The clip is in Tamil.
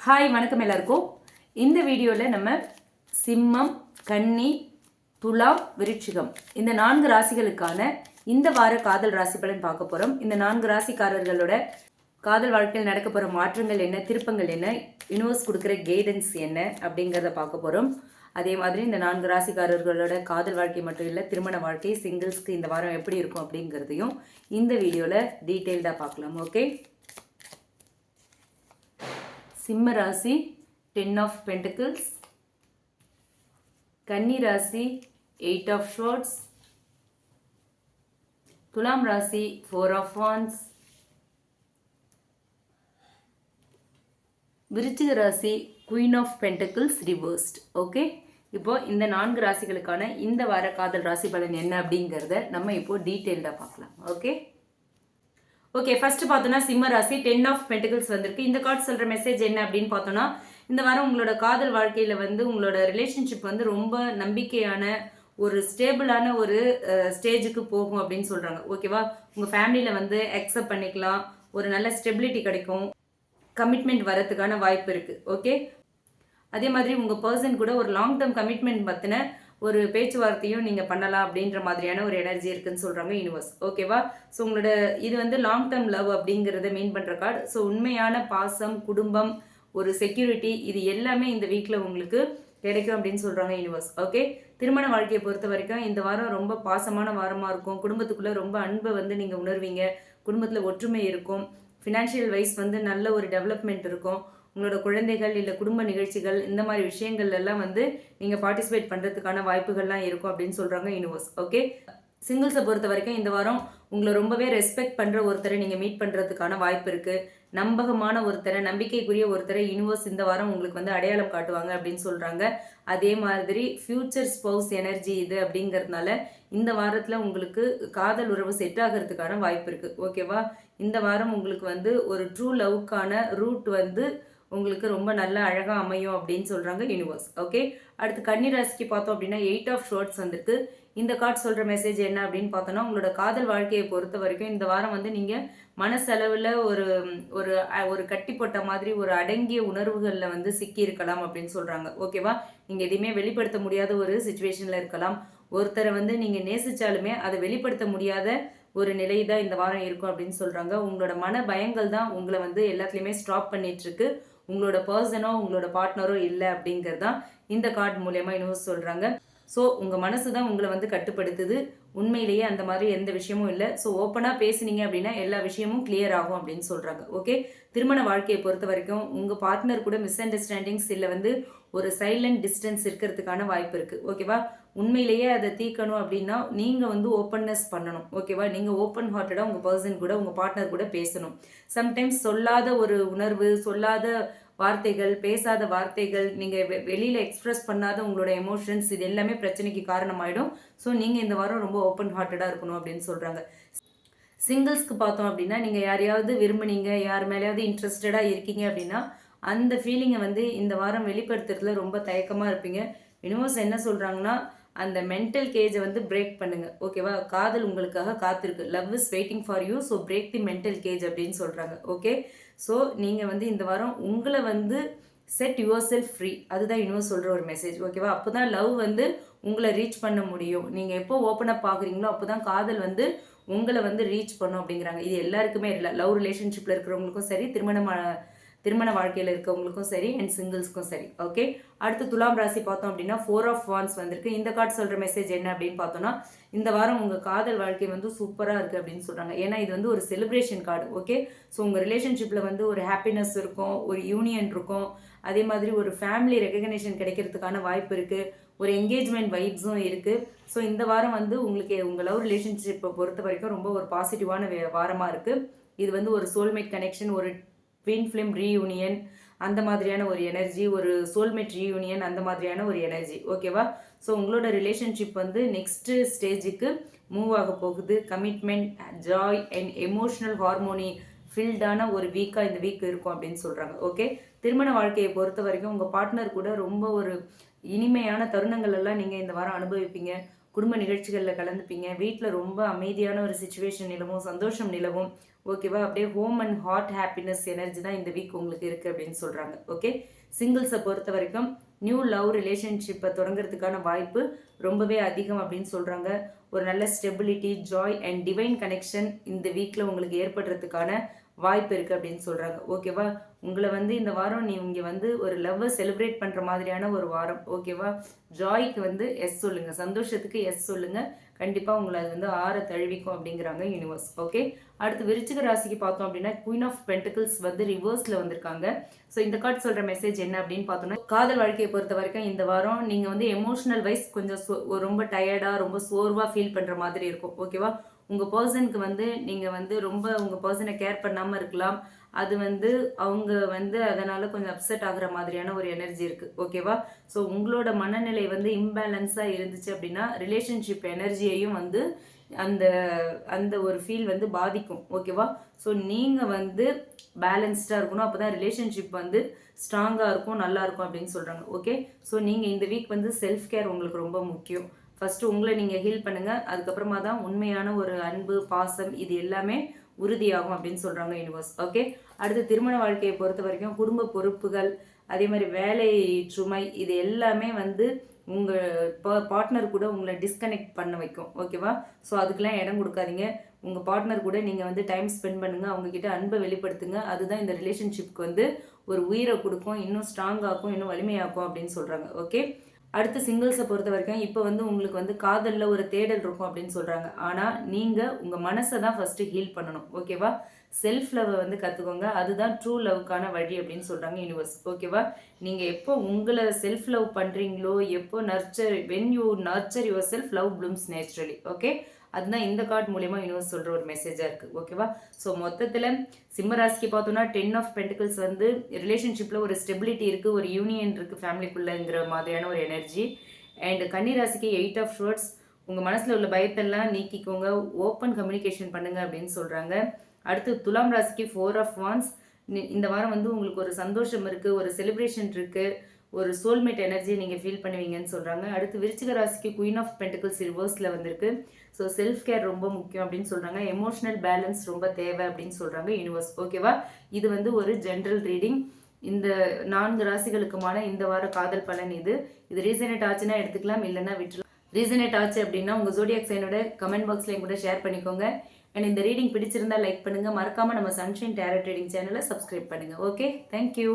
ஹாய் வணக்கம் எல்லாருக்கும். இந்த வீடியோவில் நம்ம சிம்மம், கன்னி, துலாம், விருட்சிகம் இந்த 4 ராசிகளுக்கான இந்த வார காதல் ராசி பலன் பார்க்க போகிறோம். இந்த 4 ராசிக்காரர்களோட காதல் வாழ்க்கையில் நடக்க போகிற மாற்றங்கள் என்ன, திருப்பங்கள் என்ன, யூனிவர்ஸ் கொடுக்குற கைடன்ஸ் என்ன அப்படிங்கிறத பார்க்க போகிறோம். அதே மாதிரி இந்த 4 ராசிக்காரர்களோட காதல் வாழ்க்கை மட்டும் இல்லை, திருமண வாழ்க்கை, சிங்கிள்ஸ்க்கு இந்த வாரம் எப்படி இருக்கும் அப்படிங்கிறதையும் இந்த வீடியோவில் டீட்டெயில்டாக பார்க்கலாம். ஓகே, சிம்ம ராசி 10 of Pentacles, கன்னி ராசி 8 of Swords, துலாம் ராசி 4 of Wands, விருச்சிக ராசி Queen of Pentacles reversed. Okay, இப்போ இந்த 4 ராசிகளுக்கான இந்த வார காதல் ராசி பலன் என்ன அப்படிங்கிறத நம்ம இப்போ டீட்டெயில்டாக பார்க்கலாம். ஓகே, ஃபர்ஸ்ட் பார்த்தோன்னா சிம்ம ராசி 10 of Pentacles வந்திருக்கு. இந்த கார்டு சொல்கிற மெசேஜ் என்ன அப்படின்னு பார்த்தோன்னா, இந்த வாரம் உங்களோட காதல் வாழ்க்கையில் வந்து உங்களோட ரிலேஷன்ஷிப் வந்து ரொம்ப நம்பிக்கையான ஒரு ஸ்டேபிளான ஒரு ஸ்டேஜுக்கு போகும் அப்படின்னு சொல்கிறாங்க. ஓகேவா, உங்கள் ஃபேமிலியில் வந்து அக்செப்ட் பண்ணிக்கலாம், ஒரு நல்ல ஸ்டெபிலிட்டி கிடைக்கும், கமிட்மெண்ட் வரதுக்கான வாய்ப்பு இருக்குது. ஓகே, அதே மாதிரி உங்கள் பர்சன் கூட ஒரு லாங் டேர்ம் கமிட்மெண்ட் பற்றின ஒரு பேச்சுவார்த்தையும் நீங்கள் பண்ணலாம் அப்படின்ற மாதிரியான ஒரு எனர்ஜி இருக்குன்னு சொல்கிறாங்க யூனிவர்ஸ். ஓகேவா, ஸோ உங்களோட இது வந்து லாங் டேர்ம் லவ் அப்படிங்கிறத மீன் பண்ணுற கார்டு. ஸோ உண்மையான பாசம், குடும்பம், ஒரு செக்யூரிட்டி, இது எல்லாமே இந்த வீக்கில் உங்களுக்கு கிடைக்கும் அப்படின்னு சொல்கிறாங்க யூனிவர்ஸ். ஓகே, திருமண வாழ்க்கையை பொறுத்த வரைக்கும் இந்த வாரம் ரொம்ப பாசமான வாரமாக இருக்கும். குடும்பத்துக்குள்ளே ரொம்ப அன்பை வந்து நீங்கள் உணர்வீங்க, குடும்பத்தில் ஒற்றுமை இருக்கும், ஃபினான்ஷியல் வைஸ் வந்து நல்ல ஒரு டெவலப்மெண்ட் இருக்கும். உங்களோட குழந்தைகள் இல்லை குடும்ப நிகழ்ச்சிகள் இந்த மாதிரி விஷயங்கள் எல்லாம் வந்து நீங்கள் பார்ட்டிசிபேட் பண்ணுறதுக்கான வாய்ப்புகள்லாம் இருக்கும் அப்படின்னு சொல்கிறாங்க யூனிவர்ஸ். ஓகே, சிங்கிள்ஸை பொறுத்த வரைக்கும் இந்த வாரம் உங்களை ரொம்பவே ரெஸ்பெக்ட் பண்ணுற ஒருத்தரை நீங்கள் மீட் பண்ணுறதுக்கான வாய்ப்பு இருக்குது. நம்பகமான ஒருத்தரை, நம்பிக்கைக்குரிய ஒருத்தரை யூனிவர்ஸ் இந்த வாரம் உங்களுக்கு வந்து அடையாளம் காட்டுவாங்க அப்படின்னு சொல்கிறாங்க. அதே மாதிரி ஃப்யூச்சர் ஸ்பௌஸ் எனர்ஜி இது அப்படிங்கிறதுனால இந்த வாரத்தில் உங்களுக்கு காதல் உறவு செட் ஆகிறதுக்கான வாய்ப்பு இருக்குது. ஓகேவா, இந்த வாரம் உங்களுக்கு வந்து ஒரு ட்ரூ லவ்க்கான ரூட் வந்து உங்களுக்கு ரொம்ப நல்ல அழகாக அமையும் அப்படின்னு சொல்கிறாங்க யூனிவர்ஸ். ஓகே, அடுத்து கன்னி ராசிக்கு பார்த்தோம் அப்படின்னா 8 of Swords வந்திருக்கு. இந்த கார்டு சொல்கிற மெசேஜ் என்ன அப்படின்னு பார்த்தோன்னா, உங்களோட காதல் வாழ்க்கையை பொறுத்த வரைக்கும் இந்த வாரம் வந்து நீங்கள் மனசளவில் ஒரு ஒரு ஒரு கட்டி போட்ட மாதிரி ஒரு அடங்கிய உணர்வுகளில் வந்து சிக்கி இருக்கலாம் அப்படின்னு சொல்கிறாங்க. ஓகேவா, நீங்கள் எதையுமே வெளிப்படுத்த முடியாத ஒரு சுச்சுவேஷனில் இருக்கலாம். ஒருத்தரை வந்து நீங்கள் நேசித்தாலுமே அதை வெளிப்படுத்த முடியாத ஒரு நிலை தான் இந்த வாரம் இருக்கும் அப்படின்னு சொல்கிறாங்க. உங்களோட மன பயங்கள் தான் உங்களை வந்து எல்லாத்துலேயுமே ஸ்டாப் பண்ணிகிட்ருக்கு. உங்களோட பர்சனோ உங்களோட பார்ட்னரோ இல்லை அப்படிங்கிறது தான் இந்த கார்டு மூலயமா யூனிவர்ஸ் சொல்கிறாங்க. ஸோ உங்கள் மனசு தான் உங்களை வந்து கட்டுப்படுத்துது. உண்மையிலேயே அந்த மாதிரி எந்த விஷயமும் இல்லை. ஸோ ஓப்பனாக பேசுனீங்க அப்படின்னா எல்லா விஷயமும் கிளியர் ஆகும் அப்படின்னு சொல்கிறாங்க. ஓகே, திருமண வாழ்க்கையை பொறுத்த வரைக்கும் உங்கள் பார்ட்னர் கூட மிஸ் அண்டர்ஸ்டாண்டிங்ஸ் இல்லை வந்து ஒரு சைலண்ட் டிஸ்டன்ஸ் இருக்கிறதுக்கான வாய்ப்பு இருக்குது. ஓகேவா, உண்மையிலேயே அதை தீர்க்கணும் அப்படின்னா நீங்கள் வந்து ஓப்பன்னஸ் பண்ணணும். ஓகேவா, நீங்கள் ஓப்பன் ஹார்ட்டடாக உங்கள் பர்சன் கூட உங்கள் பார்ட்னர் கூட பேசணும். சம்டைம்ஸ் சொல்லாத ஒரு உணர்வு, சொல்லாத வார்த்தைகள், பேசாத வார்த்தைகள், நீங்கள் வெளியில் எக்ஸ்ப்ரெஸ் பண்ணாத உங்களோட எமோஷன்ஸ், இது எல்லாமே பிரச்சனைக்கு காரணமாயிடும். ஸோ நீங்கள் இந்த வாரம் ரொம்ப ஓப்பன் ஹார்ட்டடாக இருக்கணும் அப்படின்னு சொல்கிறாங்க. சிங்கிள்ஸ்க்கு பார்த்தோம் அப்படின்னா, நீங்கள் யாரையாவது விரும்புனீங்க, யார் மேலேயாவது இன்ட்ரெஸ்டடாக இருக்கீங்க அப்படின்னா அந்த ஃபீலிங்கை வந்து இந்த வாரம் வெளிப்படுத்துறதுல ரொம்ப தயக்கமாக இருப்பீங்க. யூனிவர்ஸ் என்ன சொல்கிறாங்கன்னா, அந்த மென்டல் கேஜை வந்து பிரேக் பண்ணுங்கள். ஓகேவா, காதல் உங்களுக்காக காத்திருக்கு. Love is waiting for you, so break the mental cage அப்படின்னு சொல்கிறாங்க. ஓகே, ஸோ நீங்கள் வந்து இந்த வாரம் உங்களை வந்து செட் யுவர் செல்ஃப் ஃப்ரீ, அதுதான் யூனிவர்ஸ் சொல்கிற ஒரு மெசேஜ். ஓகேவா, அப்போ தான் லவ் வந்து உங்களை ரீச் பண்ண முடியும். நீங்கள் எப்போ ஓப்பன் அப் ஆகுறீங்களோ அப்போ தான் காதல் வந்து உங்களை வந்து ரீச் பண்ணும் அப்படிங்கிறாங்க. இது எல்லாருக்குமே இல்லை, லவ் ரிலேஷன்ஷிப்பில் இருக்கிறவங்களுக்கும் சரி, திருமண வாழ்க்கையில் இருக்கவங்களுக்கும் சரி, அண்ட் சிங்கிள்ஸ்க்கும் சரி. ஓகே, அடுத்து துலாம் ராசி பார்த்தோம் அப்படின்னா 4 of Wands வந்திருக்கு. இந்த கார்டு சொல்கிற மெசேஜ் என்ன அப்படின்னு பார்த்தோன்னா, இந்த வாரம் உங்கள் காதல் வாழ்க்கை வந்து சூப்பராக இருக்குது அப்படின்னு சொல்கிறாங்க. ஏன்னா இது வந்து ஒரு செலிப்ரேஷன் கார்டு. ஓகே, ஸோ உங்கள் ரிலேஷன்ஷிப்பில் வந்து ஒரு ஹாப்பினஸ் இருக்கும், ஒரு யூனியன் இருக்கும், அதே மாதிரி ஒரு ஃபேமிலி ரெகக்னேஷன் கிடைக்கிறதுக்கான வாய்ப்பு இருக்குது, ஒரு என்கேஜ்மெண்ட் வைப்ஸும் இருக்குது. ஸோ இந்த வாரம் வந்து உங்களுக்கு உங்கள் லவ் ரிலேஷன்ஷிப்பை பொறுத்த வரைக்கும் ரொம்ப ஒரு பாசிட்டிவான வாரமாக இருக்குது. இது வந்து ஒரு சோல்மேட் கனெக்ஷன், ஒரு ட்வின் ஃபிலிம் ரீயூனியன், அந்த மாதிரியான ஒரு எனர்ஜி, ஒரு சோல்மேட் ரீயூனியன், அந்த மாதிரியான ஒரு எனர்ஜி. ஓகேவா, ஸோ உங்களோட ரிலேஷன்ஷிப் வந்து நெக்ஸ்ட்டு ஸ்டேஜுக்கு மூவ் ஆக போகுது. Commitment, joy and emotional harmony ஃபில்டான ஒரு வீக்காக இந்த வீக் இருக்கும் அப்படின்னு சொல்கிறாங்க. ஓகே, திருமண வாழ்க்கையை பொறுத்த வரைக்கும் உங்கள் பார்ட்னர் கூட ரொம்ப ஒரு இனிமையான தருணங்கள் எல்லாம் நீங்கள் இந்த வாரம் அனுபவிப்பீங்க. குடும்ப நிகழ்ச்சிகளில் கலந்துப்பீங்க. வீட்டில் ரொம்ப அமைதியான ஒரு சுச்சுவேஷன் நிலவும், சந்தோஷம் நிலவும். ஓகேவா? அப்படியே home and heart happiness energy தான் இந்த வீக் உங்களுக்கு இருக்குது அப்படின்னு சொல்கிறாங்க. ஓகே, சிங்கிள்ஸை பொறுத்த வரைக்கும் நியூ லவ் ரிலேஷன்ஷிப்பை தொடங்குறதுக்கான வாய்ப்பு ரொம்பவே அதிகம் அப்படின்னு சொல்கிறாங்க. ஒரு நல்ல stability, Joy and divine connection இந்த வீக்கில் உங்களுக்கு ஏற்படுறதுக்கான வாய்ப்பு இருக்குது அப்படின்னு சொல்கிறாங்க. ஓகேவா? உங்களை வந்து இந்த வாரம் நீங்கள் வந்து ஒரு லவ்வை செலிப்ரேட் பண்ணுற மாதிரியான ஒரு வாரம். ஓகேவா? ஜாய்க்கு வந்து எஸ் சொல்லுங்கள், சந்தோஷத்துக்கு எஸ் சொல்லுங்கள். கண்டிப்பாக உங்களை அது வந்து ஆற தழுவிக்கும் அப்படிங்கிறாங்க யூனிவர்ஸ். ஓகே, அடுத்து விருச்சிக ராசிக்கு பார்த்தோம் அப்படின்னா குயின் ஆஃப் பென்டிகிள்ஸ் வந்து ரிவர்ஸில் வந்திருக்காங்க. ஸோ இந்த கார்டு சொல்கிற மெசேஜ் என்ன அப்படின்னு பார்த்தோம்னா, காதல் வாழ்க்கையை பொறுத்த வரைக்கும் இந்த வாரம் நீங்கள் வந்து எமோஷனல் வைஸ் கொஞ்சம் ரொம்ப டயர்டாக, ரொம்ப சோர்வாக ஃபீல் பண்ணுற மாதிரி இருக்கும். ஓகேவா? உங்கள் பர்சனுக்கு வந்து நீங்கள் வந்து ரொம்ப உங்கள் பர்சனை கேர் பண்ணாமல் இருக்கலாம். அது வந்து அவங்க வந்து அதனால் கொஞ்சம் அப்செட் ஆகுற மாதிரியான ஒரு எனர்ஜி இருக்குது. ஓகேவா? ஸோ உங்களோட மனநிலை வந்து இம்பேலன்ஸாக இருந்துச்சு அப்படின்னா ரிலேஷன்ஷிப் எனர்ஜியையும் வந்து அந்த அந்த ஒரு ஃபீல் வந்து பாதிக்கும். ஓகேவா? ஸோ நீங்கள் வந்து பேலன்ஸ்டாக இருக்கணும். அப்போ தான் ரிலேஷன்ஷிப் வந்து ஸ்ட்ராங்காக இருக்கும், நல்லா இருக்கும் அப்படின்னு சொல்கிறாங்க. ஓகே, ஸோ நீங்கள் இந்த வீக் வந்து செல்ஃப் கேர் உங்களுக்கு ரொம்ப முக்கியம். ஃபஸ்ட்டு உங்களை நீங்கள் ஹீல் பண்ணுங்கள். அதுக்கப்புறமா தான் உண்மையான ஒரு அன்பு, பாசம் இது எல்லாமே உறுதியாகும் அப்படின்னு சொல்கிறாங்க யூனிவர்ஸ். ஓகே, அடுத்து திருமண வாழ்க்கையை பொறுத்த வரைக்கும் குடும்ப பொறுப்புகள், அதே மாதிரி வேலை சுமை, இது எல்லாமே வந்து உங்கள் பார்ட்னர் கூட உங்களை டிஸ்கனெக்ட் பண்ண வைக்கும். ஓகேவா? ஸோ அதுக்கெல்லாம் இடம் கொடுக்காதீங்க. உங்கள் பார்ட்னர் கூட நீங்கள் வந்து டைம் ஸ்பெண்ட் பண்ணுங்கள், அவங்கக்கிட்ட அன்பை வெளிப்படுத்துங்க. அதுதான் இந்த ரிலேஷன்ஷிப்க்கு வந்து ஒரு உயிரை கொடுக்கும், இன்னும் ஸ்ட்ராங்காகும், இன்னும் வலிமையாக்கும் அப்படின்னு சொல்கிறாங்க. ஓகே, அடுத்து சிங்கிள்ஸை பொறுத்த வரைக்கும் இப்போ வந்து உங்களுக்கு வந்து காதலில் ஒரு தேடல் இருக்கும் அப்படின்னு சொல்கிறாங்க. ஆனால் நீங்கள் உங்கள் மனசை தான் ஃபஸ்ட்டு ஹீல் பண்ணணும். ஓகேவா? செல்ஃப் லவ்வை வந்து கற்றுக்கோங்க. அதுதான் ட்ரூ லவ்க்கான வழி அப்படின்னு சொல்கிறாங்க யூனிவர்ஸ். ஓகேவா? நீங்கள் எப்போ உங்களை செல்ஃப் லவ் பண்ணுறீங்களோ, எப்போ when you nurture your self, love blooms naturally. Okay, அதுதான் இந்த கார்டு மூலயமா யூனிவர்ஸ் சொல்கிற ஒரு மெசேஜாக இருக்குது. ஓகேவா? ஸோ மொத்தத்தில் சிம்மராசிக்கு பார்த்தோன்னா 10 ஆஃப் பென்டிகிள்ஸ் வந்து ரிலேஷன்ஷிப்பில் ஒரு ஸ்டெபிலிட்டி இருக்குது, ஒரு யூனியன் இருக்குது ஃபேமிலிக்குள்ளேங்கிற மாதிரியான ஒரு எனர்ஜி. அண்ட் கன்னிராசிக்கு 8 ஆஃப் ஷோர்ட்ஸ், உங்கள் மனசில் உள்ள பயத்தெல்லாம் நீக்கிக்கோங்க, ஓப்பன் கம்யூனிகேஷன் பண்ணுங்கள் அப்படின்னு சொல்கிறாங்க. அடுத்து துலாம் ராசிக்கு 4 ஆஃப் வான்ஸ், இந்த வாரம் வந்து உங்களுக்கு ஒரு சந்தோஷம் இருக்குது, ஒரு செலிப்ரேஷன் இருக்குது, ஒரு சோல்மேட் எனர்ஜி நீங்கள் ஃபீல் பண்ணுவீங்கன்னு சொல்கிறாங்க. அடுத்து விருச்சிக ராசிக்கு குயின் ஆஃப் பென்டிகிள்ஸ் ரிவர்ஸில் வந்திருக்கு. ஸோ செல்ஃப் கேர் ரொம்ப முக்கியம் அப்படின்னு சொல்கிறாங்க. எமோஷனல் பேலன்ஸ் ரொம்ப தேவை அப்படின்னு சொல்கிறாங்க யூனிவர்ஸ். ஓகேவா? இது வந்து ஒரு ஜென்ரல் ரீடிங். இந்த 4 ராசிகளுக்குமான இந்த வார காதல் பலன் இது ரீசனேட் ஆச்சுன்னா எடுத்துக்கலாம், இல்லைன்னா விட்டுலாம். ரீசனேட் ஆச்சு அப்படின்னா உங்கள் ஜோடியாக் சைனோட கமெண்ட் பாக்ஸில் என் கூட ஷேர் பண்ணிக்கோங்க. அண்ட் இந்த ரீடிங் பிடிச்சிருந்தா லைக் பண்ணுங்கள். மறக்காமல் நம்ம சன்ஷைன் டேரட் ரீடிங் சேனலை சப்ஸ்கிரைப் பண்ணுங்கள். Okay, thank you.